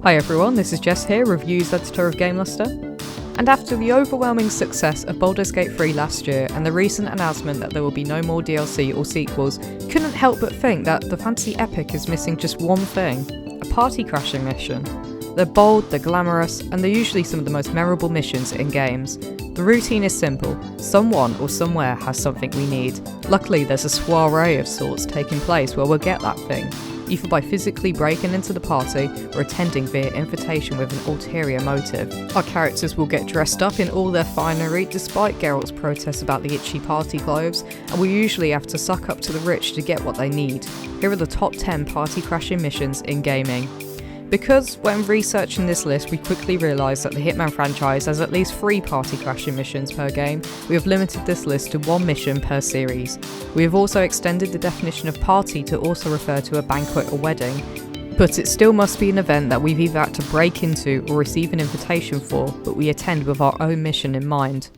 Hi everyone, this is Jess here, reviews editor of GameLuster. And after the overwhelming success of Baldur's Gate 3 last year and the recent announcement that there will be no more DLC or sequels, couldn't help but think that the fantasy epic is missing just one thing: a party crashing mission. They're bold, they're glamorous, and they're usually some of the most memorable missions in games. The routine is simple: someone or somewhere has something we need. Luckily there's a soiree of sorts taking place where we'll get that thing, either by physically breaking into the party or attending via invitation with an ulterior motive. Our characters will get dressed up in all their finery despite Geralt's protests about the itchy party clothes, and we usually have to suck up to the rich to get what they need. Here are the top 10 party crashing missions in gaming. Because when researching this list we quickly realised that the Hitman franchise has at least 3 party crashing missions per game, we have limited this list to 1 mission per series. We have also extended the definition of party to also refer to a banquet or wedding, but it still must be an event that we've either had to break into or receive an invitation for, but we attend with our own mission in mind.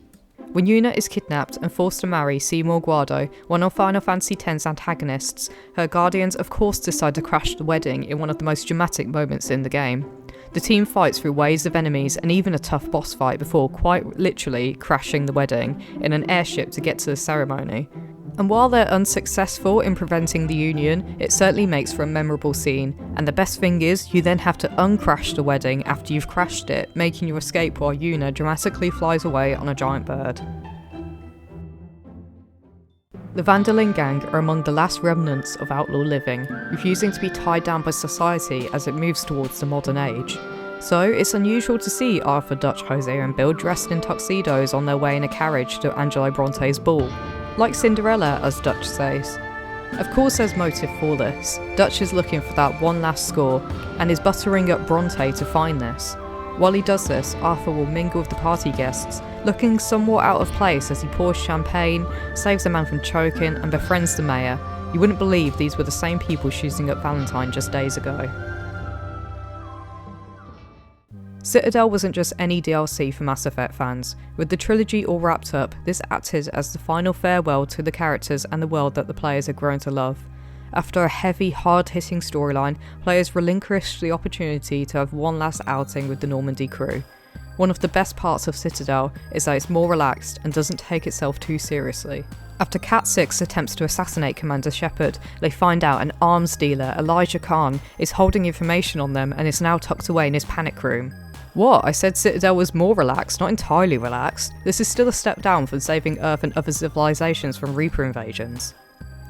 When Yuna is kidnapped and forced to marry Seymour Guardo, one of Final Fantasy X's antagonists, her guardians of course decide to crash the wedding in one of the most dramatic moments in the game. The team fights through waves of enemies and even a tough boss fight before quite literally crashing the wedding in an airship to get to the ceremony. And while they're unsuccessful in preventing the union, it certainly makes for a memorable scene, and the best thing is, you then have to uncrash the wedding after you've crashed it, making your escape while Yuna dramatically flies away on a giant bird. The Vanderlyn gang are among the last remnants of outlaw living, refusing to be tied down by society as it moves towards the modern age. So it's unusual to see Arthur, Dutch, Hosea and Bill dressed in tuxedos on their way in a carriage to Angelo Bronte's ball. Like Cinderella, as Dutch says. Of course there's motive for this. Dutch is looking for that one last score, and is buttering up Bronte to find this. While he does this, Arthur will mingle with the party guests, looking somewhat out of place as he pours champagne, saves a man from choking, and befriends the mayor. You wouldn't believe these were the same people shooting up Valentine just days ago. Citadel wasn't just any DLC for Mass Effect fans. With the trilogy all wrapped up, this acted as the final farewell to the characters and the world that the players had grown to love. After a heavy, hard-hitting storyline, players relinquished the opportunity to have one last outing with the Normandy crew. One of the best parts of Citadel is that it's more relaxed and doesn't take itself too seriously. After Cat 6 attempts to assassinate Commander Shepard, they find out an arms dealer, Elijah Khan, is holding information on them and is now tucked away in his panic room. What? I said Citadel was more relaxed, not entirely relaxed. This is still a step down from saving Earth and other civilizations from Reaper invasions.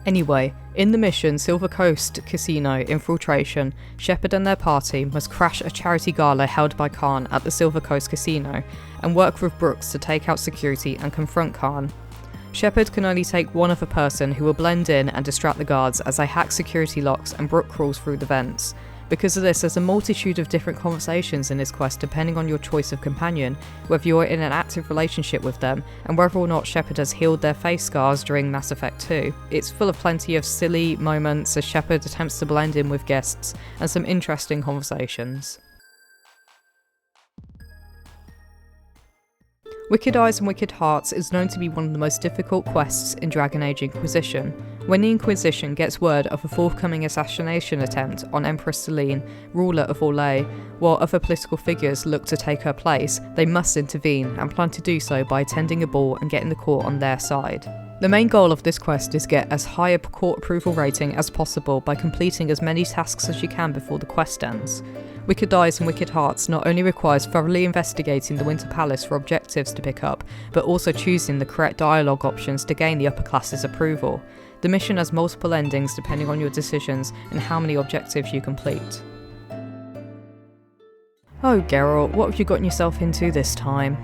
Anyway, in the mission Silver Coast Casino Infiltration, Shepard and their party must crash a charity gala held by Khan at the Silver Coast Casino, and work with Brooks to take out security and confront Khan. Shepard can only take one other person who will blend in and distract the guards as they hack security locks and Brooke crawls through the vents. Because of this, there's a multitude of different conversations in this quest depending on your choice of companion, whether you're in an active relationship with them, and whether or not Shepard has healed their face scars during Mass Effect 2. It's full of plenty of silly moments as Shepard attempts to blend in with guests, and some interesting conversations. Wicked Eyes and Wicked Hearts is known to be one of the most difficult quests in Dragon Age Inquisition. When the Inquisition gets word of a forthcoming assassination attempt on Empress Selene, ruler of Orlais, while other political figures look to take her place, they must intervene, and plan to do so by attending a ball and getting the court on their side. The main goal of this quest is get as high a court approval rating as possible by completing as many tasks as you can before the quest ends. Wicked Eyes and Wicked Hearts not only requires thoroughly investigating the Winter Palace for objectives to pick up, but also choosing the correct dialogue options to gain the upper class's approval. The mission has multiple endings depending on your decisions and how many objectives you complete. Oh Geralt, what have you gotten yourself into this time?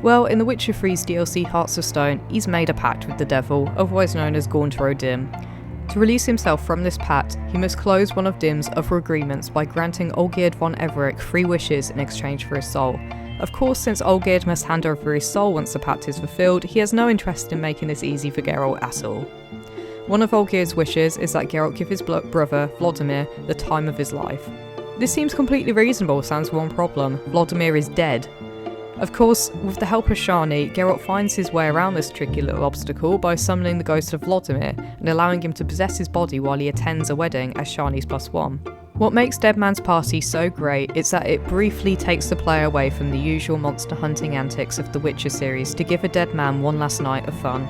Well, in The Witcher 3's DLC Hearts of Stone, he's made a pact with the devil, otherwise known as Gauntro Dim. To release himself from this pact, he must close one of Dim's other agreements by granting Olgierd von Everec 3 wishes in exchange for his soul. Of course, since Olgierd must hand over his soul once the pact is fulfilled, he has no interest in making this easy for Geralt at all. One of Olgierd's wishes is that Geralt give his brother, Vladimir, the time of his life. This seems completely reasonable, sans one problem: Vladimir is dead. Of course, with the help of Shani, Geralt finds his way around this tricky little obstacle by summoning the ghost of Vladimir and allowing him to possess his body while he attends a wedding as Shani's +1. What makes Dead Man's Party so great is that it briefly takes the player away from the usual monster hunting antics of the Witcher series to give a dead man one last night of fun.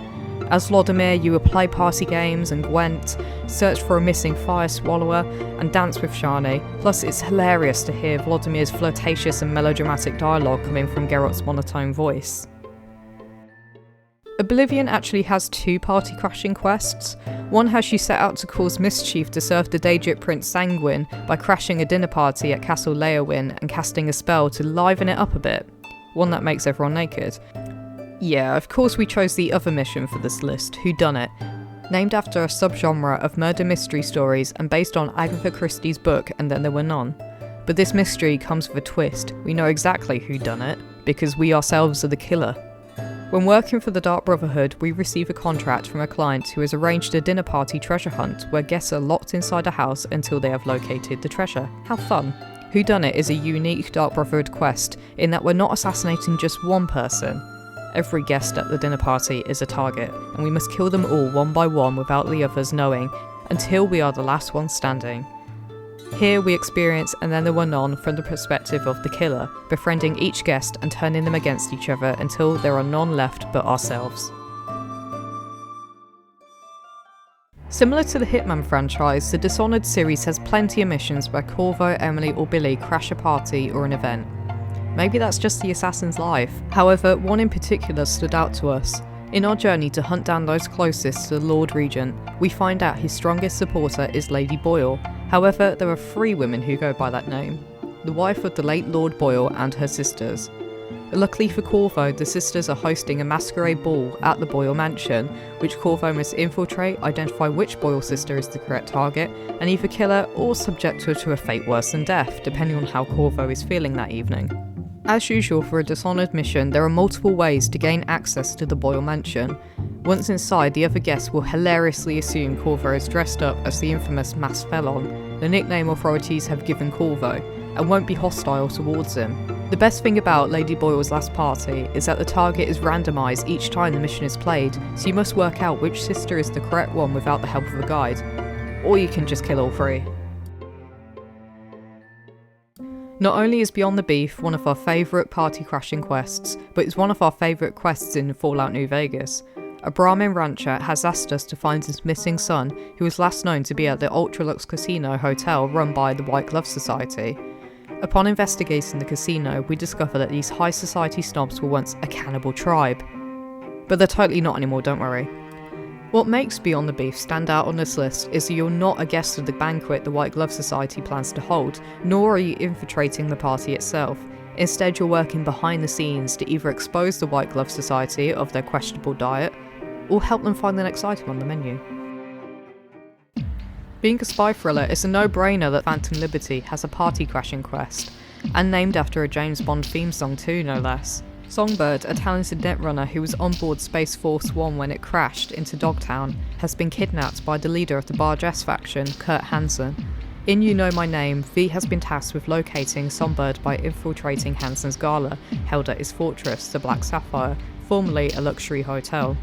As Vladimir, you will play party games and Gwent, search for a missing fire swallower, and dance with Shani. Plus, it's hilarious to hear Vladimir's flirtatious and melodramatic dialogue coming from Geralt's monotone voice. Oblivion actually has 2 party crashing quests. One has you set out to cause mischief to serve the Daedric Prince Sanguine by crashing a dinner party at Castle Leowyn and casting a spell to liven it up a bit. One that makes everyone naked. Yeah, of course we chose the other mission for this list, Whodunit, named after a subgenre of murder mystery stories and based on Agatha Christie's book And Then There Were None. But this mystery comes with a twist. We know exactly who done it, because we ourselves are the killer. When working for the Dark Brotherhood, we receive a contract from a client who has arranged a dinner party treasure hunt where guests are locked inside a house until they have located the treasure. How fun. Whodunit is a unique Dark Brotherhood quest in that we're not assassinating just one person. Every guest at the dinner party is a target, and we must kill them all one by one without the others knowing, until we are the last one standing. Here we experience And Then There Were None from the perspective of the killer, befriending each guest and turning them against each other until there are none left but ourselves. Similar to the Hitman franchise, the Dishonored series has plenty of missions where Corvo, Emily or Billy crash a party or an event. Maybe that's just the assassin's life. However, one in particular stood out to us. In our journey to hunt down those closest to the Lord Regent, we find out his strongest supporter is Lady Boyle. However, there are 3 women who go by that name, the wife of the late Lord Boyle and her sisters. Luckily for Corvo, the sisters are hosting a masquerade ball at the Boyle mansion, which Corvo must infiltrate, identify which Boyle sister is the correct target, and either kill her or subject her to a fate worse than death, depending on how Corvo is feeling that evening. As usual for a Dishonored mission, there are multiple ways to gain access to the Boyle mansion. Once inside, the other guests will hilariously assume Corvo is dressed up as the infamous masked felon, the nickname authorities have given Corvo, and won't be hostile towards him. The best thing about Lady Boyle's last party is that the target is randomised each time the mission is played, so you must work out which sister is the correct one without the help of a guide. Or you can just kill all 3. Not only is Beyond the Beef one of our favourite party crashing quests, but it's one of our favourite quests in Fallout New Vegas. A Brahmin rancher has asked us to find his missing son, who was last known to be at the Ultralux Casino hotel run by the White Glove Society. Upon investigating the casino, we discover that these high society snobs were once a cannibal tribe. But they're totally not anymore, don't worry. What makes Beyond the Beef stand out on this list is that you're not a guest of the banquet the White Glove Society plans to hold, nor are you infiltrating the party itself. Instead, you're working behind the scenes to either expose the White Glove Society of their questionable diet, or help them find the next item on the menu. Being a spy thriller, it's a no-brainer that Phantom Liberty has a party crashing quest, and named after a James Bond theme song too, no less. Songbird, a talented netrunner who was on board Space Force 1 when it crashed into Dogtown, has been kidnapped by the leader of the Barge S faction, Kurt Hansen. In You Know My Name, V has been tasked with locating Songbird by infiltrating Hansen's gala, held at his fortress, the Black Sapphire, formerly a luxury hotel.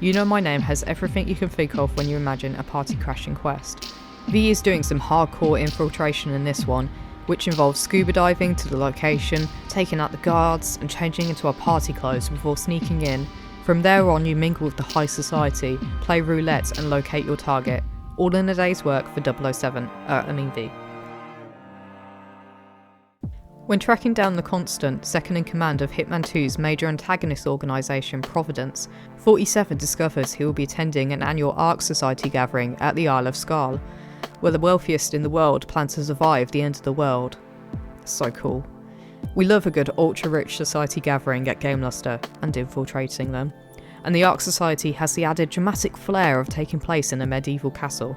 You Know My Name has everything you can think of when you imagine a party crashing quest. V is doing some hardcore infiltration in this one, which involves scuba diving to the location, taking out the guards, and changing into our party clothes before sneaking in. From there on, you mingle with the high society, play roulette and locate your target, all in a day's work for V. When tracking down the Constant, second in command of Hitman 2's major antagonist organisation, Providence, 47 discovers he will be attending an annual Ark Society gathering at the Isle of Skye, where the wealthiest in the world plan to survive the end of the world. So cool. We love a good ultra-rich society gathering at GameLuster, and infiltrating them. And the Ark Society has the added dramatic flair of taking place in a medieval castle.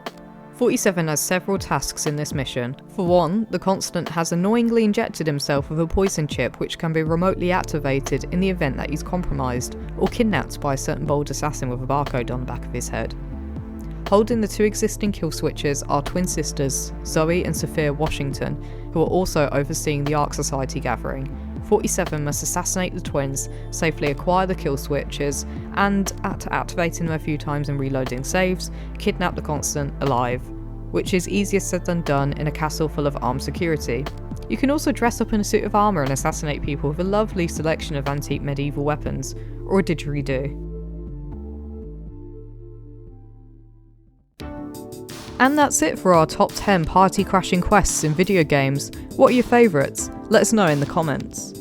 47 has several tasks in this mission. For one, the Constant has annoyingly injected himself with a poison chip which can be remotely activated in the event that he's compromised, or kidnapped by a certain bold assassin with a barcode on the back of his head. Holding the 2 existing kill switches are twin sisters, Zoe and Sophia Washington, who are also overseeing the Ark Society gathering. 47 must assassinate the twins, safely acquire the kill switches, and, after activating them a few times and reloading saves, kidnap the Constant alive. which is easier said than done in a castle full of armed security. You can also dress up in a suit of armour and assassinate people with a lovely selection of antique medieval weapons, or a didgeridoo. And that's it for our top 10 party crashing quests in video games. What are your favourites? Let us know in the comments.